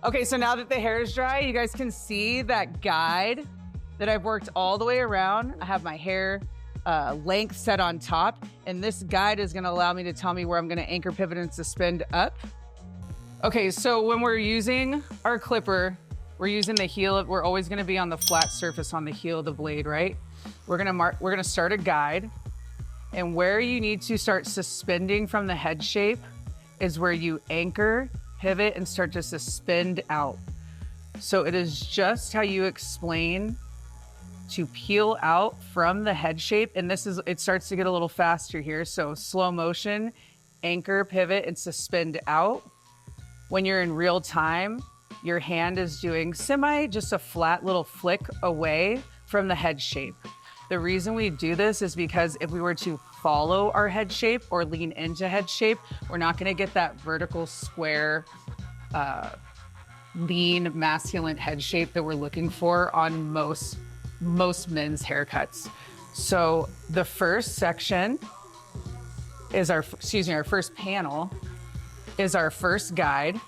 Okay, so now that the hair is dry, you guys can see that guide that I've worked all the way around. I have my hair length set on top, and this guide is gonna allow me to tell me where I'm gonna anchor, pivot, and suspend up. Okay, so when we're using our clipper, we're using the heel, we're always gonna be on the flat surface on the heel of the blade, right? We're gonna start a guide, and where you need to start suspending from the head shape is where you anchor, pivot, and start to suspend out. So it is just how you explain to peel out from the head shape. And it starts to get a little faster here. So slow motion, anchor, pivot, and suspend out. When you're in real time, your hand is doing just a flat little flick away from the head shape. The reason we do this is because if we were to follow our head shape or lean into head shape, we're not gonna get that vertical square, lean, masculine head shape that we're looking for on most men's haircuts. So the first section is our first panel is our first guide.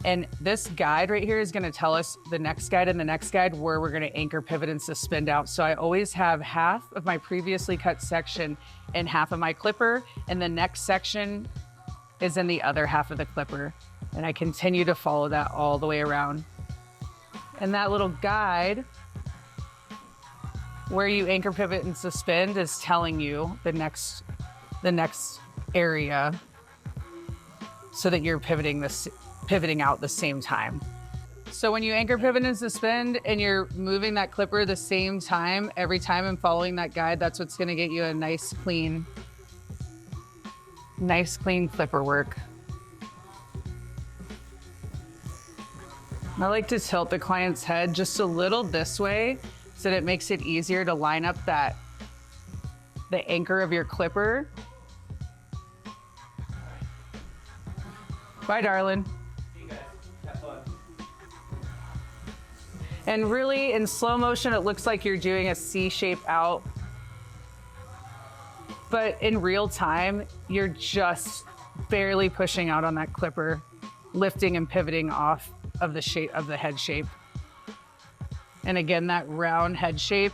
And this guide right here is gonna tell us the next guide and the next guide where we're gonna anchor, pivot, and suspend out. So I always have half of my previously cut section in half of my clipper, and the next section is in the other half of the clipper. And I continue to follow that all the way around. And that little guide where you anchor, pivot, and suspend is telling you the next area so that you're pivoting out the same time. So when you anchor, pivot, and suspend and you're moving that clipper the same time every time and following that guide, that's what's gonna get you a nice clean clipper work. I like to tilt the client's head just a little this way so that it makes it easier to line up the anchor of your clipper. Bye, darling. See you guys. Have fun. And really, in slow motion, it looks like you're doing a C shape out. But in real time, you're just barely pushing out on that clipper, lifting and pivoting off of the shape of the head shape. And again, that round head shape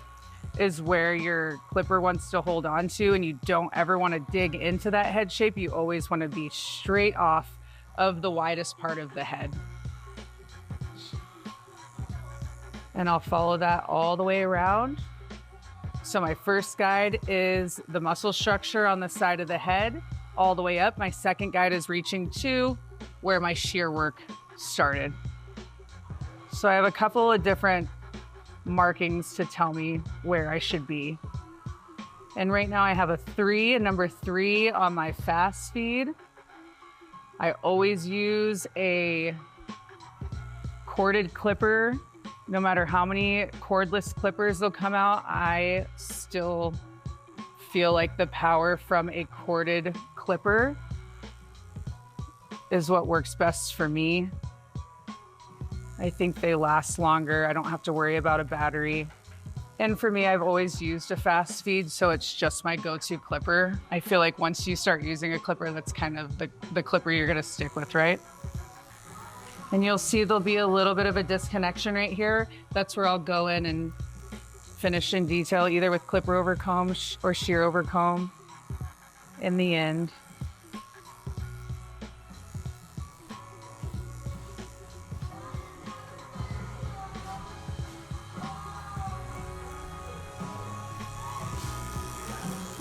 is where your clipper wants to hold on to, and you don't ever want to dig into that head shape. You always want to be straight off of the widest part of the head. And I'll follow that all the way around. So my first guide is the muscle structure on the side of the head all the way up. My second guide is reaching to where my shear work started. So I have a couple of different markings to tell me where I should be. And right now I have a number 3 on my fast speed. I always use a corded clipper. No matter how many cordless clippers will come out, I still feel like the power from a corded clipper is what works best for me. I think they last longer. I don't have to worry about a battery. And for me, I've always used a fast feed, so it's just my go-to clipper. I feel like once you start using a clipper, that's kind of the clipper you're gonna stick with, right? And you'll see there'll be a little bit of a disconnection right here. That's where I'll go in and finish in detail, either with clipper over comb or shear over comb in the end.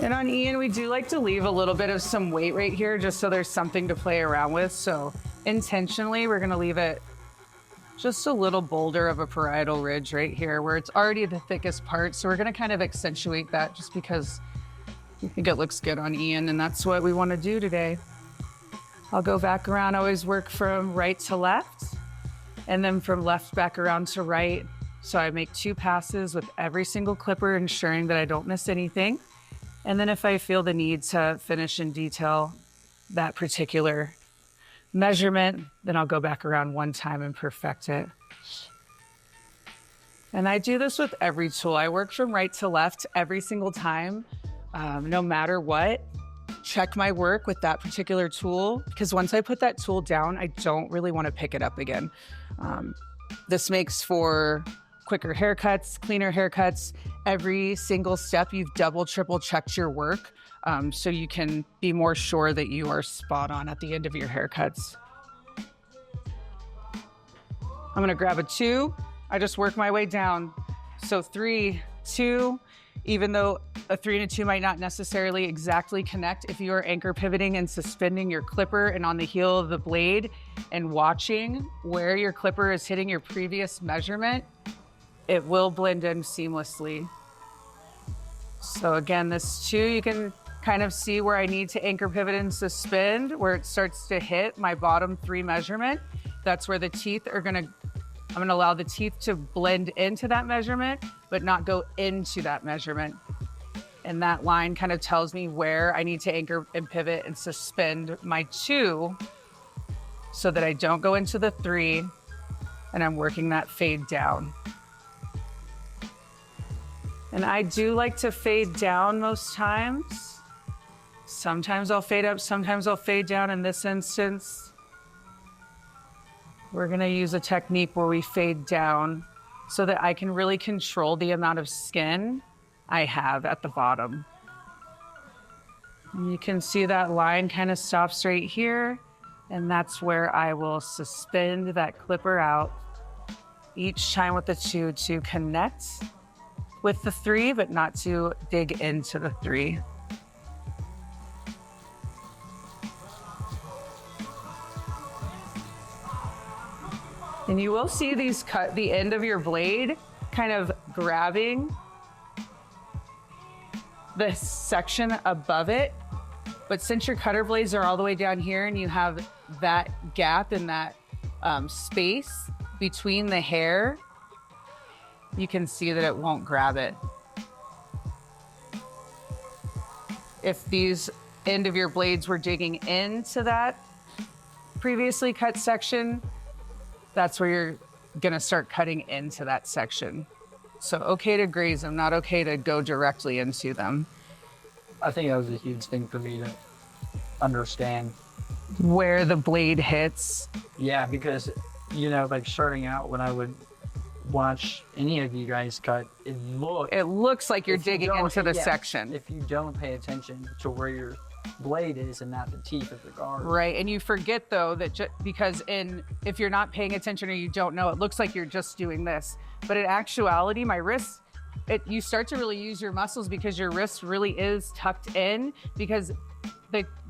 And on Ian, we do like to leave a little bit of some weight right here just so there's something to play around with. So intentionally, we're gonna leave it just a little bolder of a parietal ridge right here where it's already the thickest part. So we're gonna kind of accentuate that just because we think it looks good on Ian, and that's what we wanna do today. I'll go back around, I always work from right to left and then from left back around to right. So I make 2 passes with every single clipper, ensuring that I don't miss anything. And then if I feel the need to finish in detail that particular measurement, then I'll go back around one time and perfect it. And I do this with every tool. I work from right to left every single time, no matter what. check my work with that particular tool, because once I put that tool down, I don't really want to pick it up again. This makes for quicker haircuts, cleaner haircuts. Every single step, you've double, triple checked your work, so you can be more sure that you are spot on at the end of your haircuts. I'm gonna grab a 2. I just work my way down. So 3, 2, even though a 3 and a 2 might not necessarily exactly connect, if you are anchor pivoting and suspending your clipper and on the heel of the blade and watching where your clipper is hitting your previous measurement, it will blend in seamlessly. So again, this 2, you can kind of see where I need to anchor pivot and suspend, where it starts to hit my bottom 3 measurement. That's where the teeth are I'm gonna allow the teeth to blend into that measurement, but not go into that measurement. And that line kind of tells me where I need to anchor and pivot and suspend my 2 so that I don't go into the 3 and I'm working that fade down. And I do like to fade down most times. Sometimes I'll fade up, sometimes I'll fade down. In this instance, we're gonna use a technique where we fade down so that I can really control the amount of skin I have at the bottom. And you can see that line kind of stops right here, and that's where I will suspend that clipper out each time with the 2 to connect with the 3, but not to dig into the 3. And you will see these cut the end of your blade kind of grabbing the section above it. But since your cutter blades are all the way down here and you have that gap and that space between the hair, you can see that it won't grab it. If these end of your blades were digging into that previously cut section, that's where you're gonna start cutting into that section. So okay to graze them, not okay to go directly into them. I think that was a huge thing for me to understand. Where the blade hits. Yeah, because, like starting out when I would watch any of you guys cut, it looks like you're digging into the section. If you don't pay attention to where your blade is and not the teeth of the guard. Right, and you forget though that because if you're not paying attention or you don't know, it looks like you're just doing this. But in actuality, my wrist, you start to really use your muscles because your wrist really is tucked in, because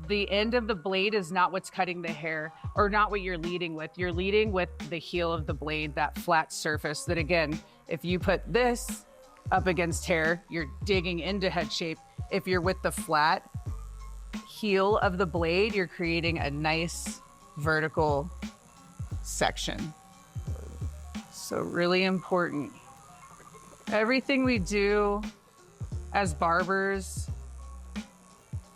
the end of the blade is not what's cutting the hair, or not what you're leading with. You're leading with the heel of the blade, that flat surface that, again, if you put this up against hair, you're digging into head shape. If you're with the flat heel of the blade, you're creating a nice vertical section. So really important. Everything we do as barbers,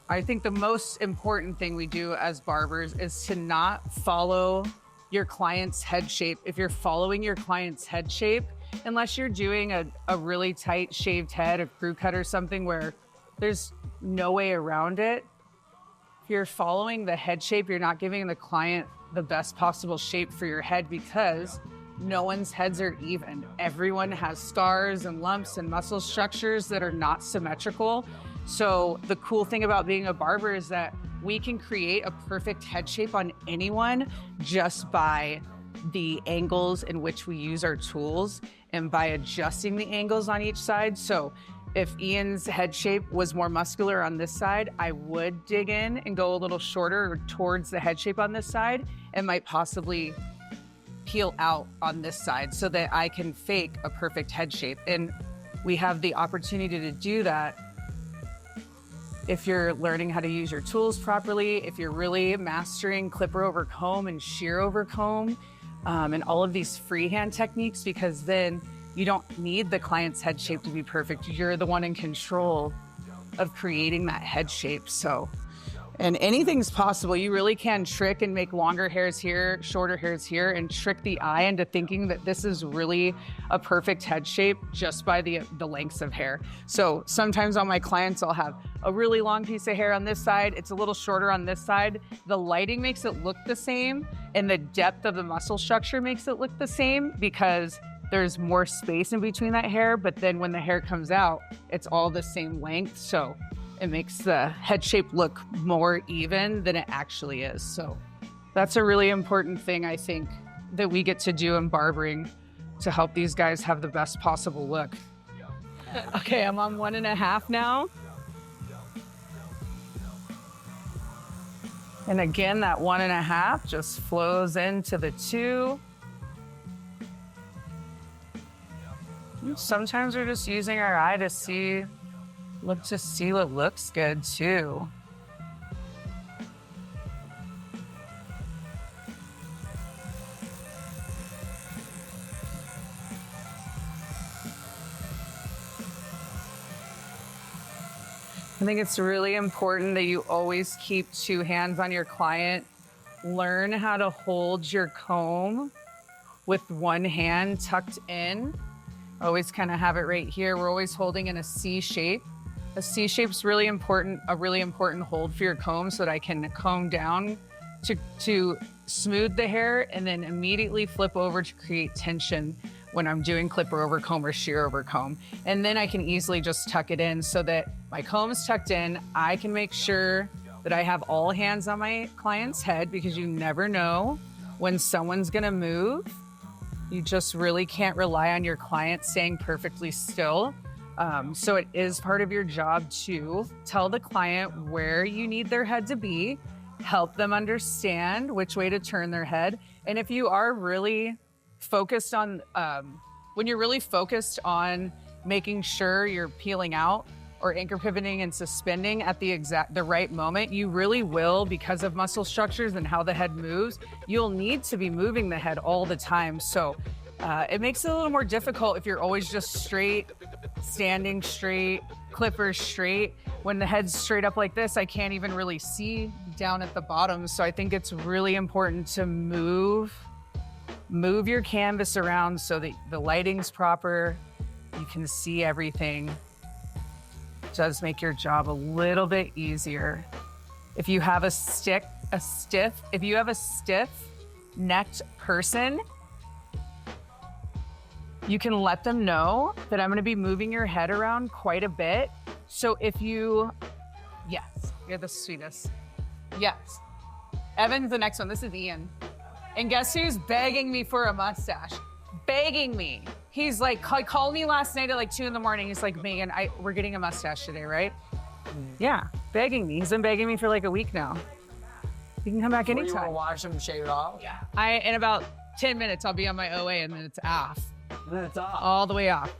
I think the most important thing we do as barbers is to not follow your client's head shape. If you're following your client's head shape, unless you're doing a really tight shaved head, a crew cut or something where there's no way around it, if you're following the head shape, you're not giving the client the best possible shape for your head, because no one's heads are even. Everyone has scars and lumps and muscle structures that are not symmetrical. So the cool thing about being a barber is that we can create a perfect head shape on anyone just by the angles in which we use our tools and by adjusting the angles on each side. So if Ian's head shape was more muscular on this side, I would dig in and go a little shorter towards the head shape on this side, and might possibly peel out on this side so that I can fake a perfect head shape. And we have the opportunity to do that if you're learning how to use your tools properly, if you're really mastering clipper over comb and shear over comb, and all of these freehand techniques, because then you don't need the client's head shape to be perfect. You're the one in control of creating that head shape. So And anything's possible. You really can trick and make longer hairs here, shorter hairs here, and trick the eye into thinking that this is really a perfect head shape just by the lengths of hair. So sometimes on my clients, I'll have a really long piece of hair on this side. It's a little shorter on this side. The lighting makes it look the same, and the depth of the muscle structure makes it look the same because there's more space in between that hair. But then when the hair comes out, it's all the same length. So it makes the head shape look more even than it actually is. So that's a really important thing, I think, that we get to do in barbering to help these guys have the best possible look. Okay, I'm on 1.5 now. And again, that 1.5 just flows into the 2. Sometimes we're just using our eye to see what looks good too. I think it's really important that you always keep 2 hands on your client. Learn how to hold your comb with 1 hand tucked in. Always kind of have it right here. We're always holding in a C shape. A C shape's really important, a really important hold for your comb so that I can comb down to smooth the hair and then immediately flip over to create tension when I'm doing clipper over comb or shear over comb. And then I can easily just tuck it in so that my comb's tucked in. I can make sure that I have all hands on my client's head because you never know when someone's gonna move. You just really can't rely on your client staying perfectly still. So it is part of your job to tell the client where you need their head to be, help them understand which way to turn their head. And if you are really focused on, when you're really focused on making sure you're peeling out or anchor pivoting and suspending at the right moment, you really will, because of muscle structures and how the head moves, you'll need to be moving the head all the time. So it makes it a little more difficult if you're always just straight, standing straight, clippers straight. When the head's straight up like this, I can't even really see down at the bottom. So I think it's really important to move your canvas around so that the lighting's proper, you can see everything. It does make your job a little bit easier. If you have a stiff necked person, you can let them know that I'm gonna be moving your head around quite a bit. So if yes, you're the sweetest. Yes. Evan's the next one. This is Ian. And guess who's begging me for a mustache? Begging me. He's like, called me last night at like 2 a.m. He's like, Megan, we're getting a mustache today, right? Yeah, begging me. He's been begging me for like a week now. He can come back anytime. You want to watch him shave it off? Yeah. In about 10 minutes, I'll be on my OA and then it's off. And then it's off. All the way off.